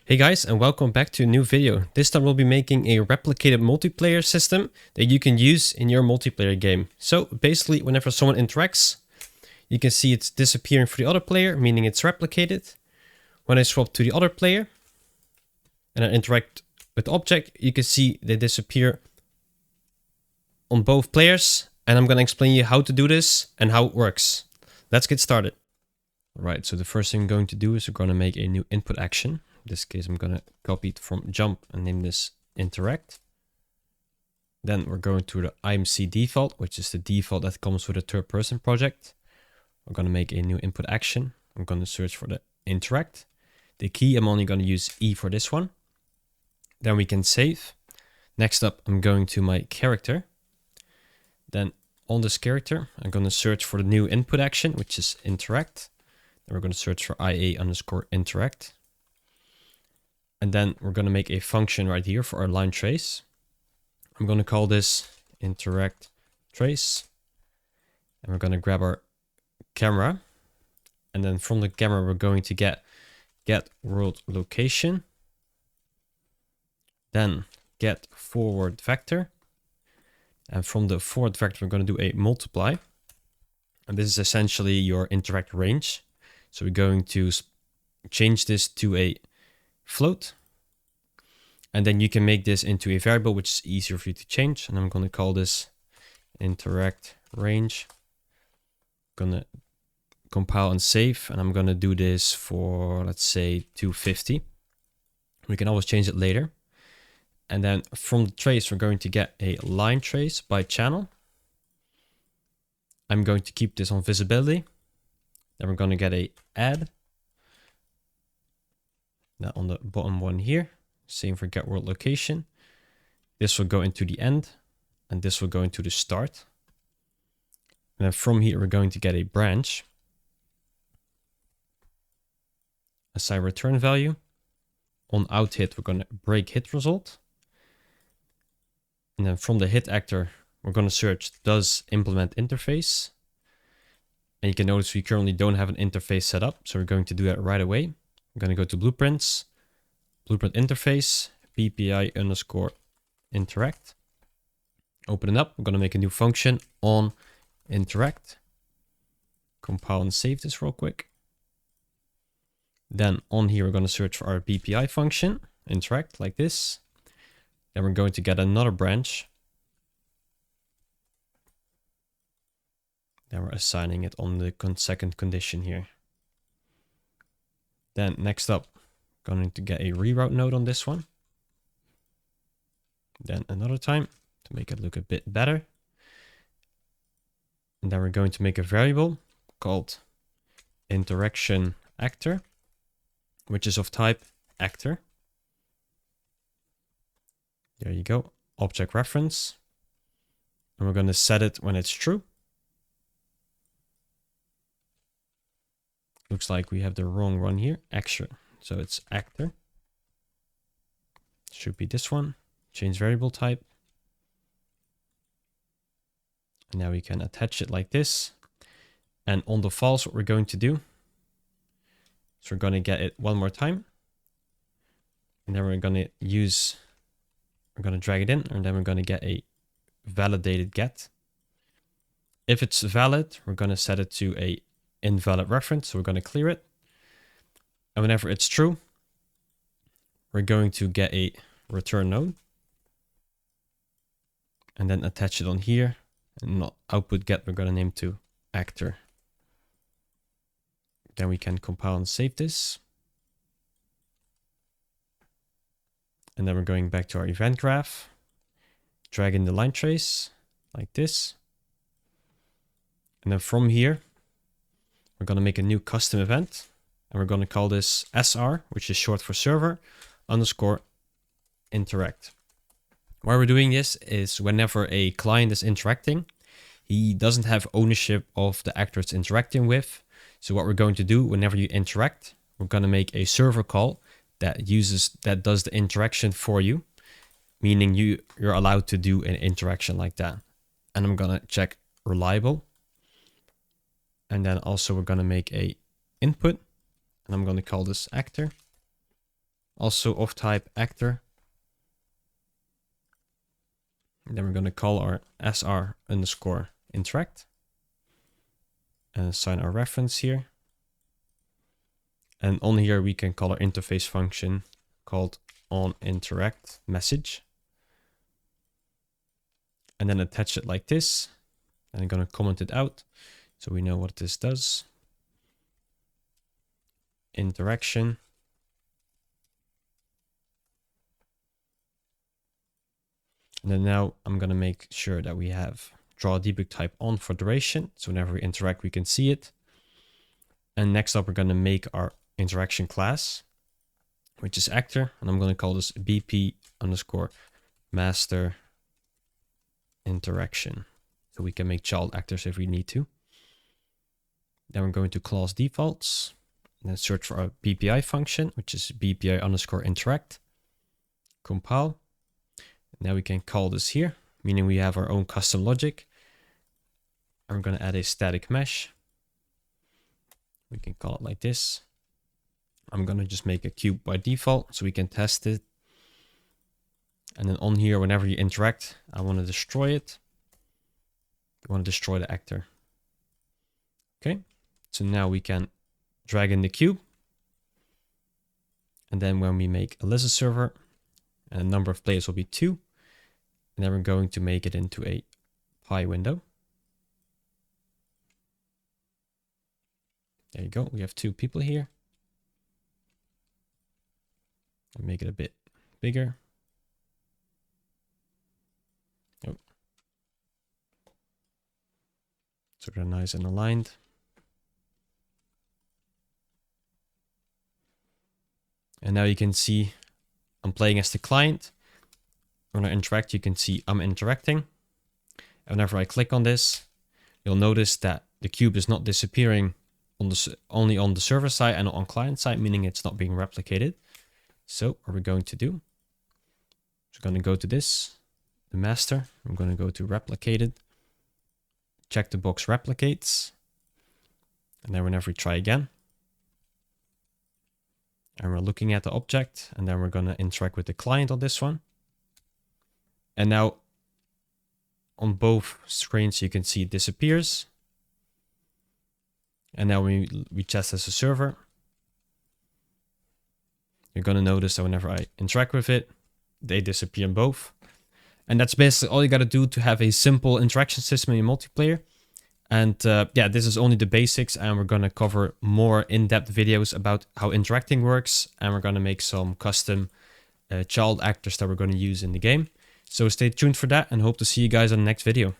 Hey guys, and welcome back to a new video. This time we'll be making a replicated multiplayer system that you can use in your multiplayer game. So basically, whenever someone interacts, you can see it's disappearing for the other player, meaning it's replicated. When I swap to the other player and I interact with the object, you can see they disappear on both players. And I'm going to explain you how to do this and how it works. Let's get started. Right, so the first thing I'm going to do is we're going to make a new input action. In this case, I'm going to copy it from jump and name this interact. Then we're going to the IMC default, which is the default that comes with a third person project. We're going to make a new input action. I'm going to search for the interact. The key, I'm only going to use E for this one. Then we can save. Next up, I'm going to my character. Then on this character, I'm going to search for the new input action, which is interact. Then we're going to search for IA_interact. And then we're going to make a function right here for our line trace. I'm going to call this interact trace. And we're going to grab our camera. And then from the camera, we're going to get world location. Then get forward vector. And from the forward vector, we're going to do a multiply. And this is essentially your interact range. So we're going to change this to a float. And then you can make this into a variable, which is easier for you to change. And I'm going to call this interact range. I'm going to compile and save. And I'm going to do this for, let's say, 250. We can always change it later. And then from the trace, we're going to get a line trace by channel. I'm going to keep this on visibility. Then we're going to get a add. Now on the bottom one here, same for get world location. This will go into the end and this will go into the start. And then from here, we're going to get a branch. Assign return value. On out hit, we're going to break hit result. And then from the hit actor, we're going to search does implement interface. And you can notice we currently don't have an interface set up. So we're going to do that right away. I'm going to go to blueprints, blueprint interface, BPI_interact. Open it up. I'm going to make a new function on interact. Compile and save this real quick. Then on here, we're going to search for our BPI function, interact like this. Then we're going to get another branch. Then we're assigning it on the second condition here. Then next up, going to get a reroute node on this one. Then another time to make it look a bit better. And then we're going to make a variable called interaction actor, which is of type actor. There you go, object reference. And we're going to set it when it's true. Looks like we have the wrong one here, actor. So it's actor. Should be this one. Change variable type. And now we can attach it like this. And on the false, what we're going to do is we're going to get it one more time. And then we're going to drag it in, and then we're going to get a validated get. If it's valid, we're going to set it to a invalid reference, so we're going to clear it. And whenever it's true, we're going to get a return node and then attach it on here. And not output get, we're going to name to actor. Then we can compile and save this. And then we're going back to our event graph, drag in the line trace like this. And then from here, we're going to make a new custom event, and we're going to call this SR, which is short for server _interact. Why we're doing this is whenever a client is interacting, he doesn't have ownership of the actor it's interacting with. So what we're going to do whenever you interact, we're going to make a server call that does the interaction for you, meaning you're allowed to do an interaction like that. And I'm going to check reliable. And then also we're going to make a input, and I'm going to call this actor. Also of type actor. And then we're going to call our SR underscore interact and assign our reference here. And on here we can call our interface function called onInteract message. And then attach it like this. And I'm going to comment it out so we know what this does. Interaction. And then now I'm going to make sure that we have draw debug type on for duration. So whenever we interact, we can see it. And next up, we're going to make our interaction class, which is actor. And I'm going to call this BP underscore master interaction. So we can make child actors if we need to. Then we're going to class defaults and then search for our BPI function, which is BPI underscore interact. Compile. Now we can call this here, meaning we have our own custom logic. And we're going to add a static mesh. We can call it like this. I'm going to just make a cube by default so we can test it. And then on here, whenever you interact, I want to destroy it. I want to destroy the actor. Okay, so now we can drag in the cube. And then when we make a lizard server, and the number of players will be 2. And then we're going to make it into a pie window. There you go. We have 2 people here. And make it a bit bigger. Oh. So they're nice and aligned. And now you can see I'm playing as the client. When I interact, you can see I'm interacting. And whenever I click on this, you'll notice that the cube is not disappearing on the, only on the server side and not on client side, meaning it's not being replicated. So what we're going to do, we're going to go to this, the master. I'm going to go to replicated, check the box replicates. And then whenever we try again, and we're looking at the object, and then we're going to interact with the client on this one. And now on both screens, you can see it disappears. And now we test as a server. You're going to notice that whenever I interact with it, they disappear in both. And that's basically all you got to do to have a simple interaction system in your multiplayer. And yeah, this is only the basics, and we're going to cover more in-depth videos about how interacting works. And we're going to make some custom child actors that we're going to use in the game. So stay tuned for that and hope to see you guys on the next video.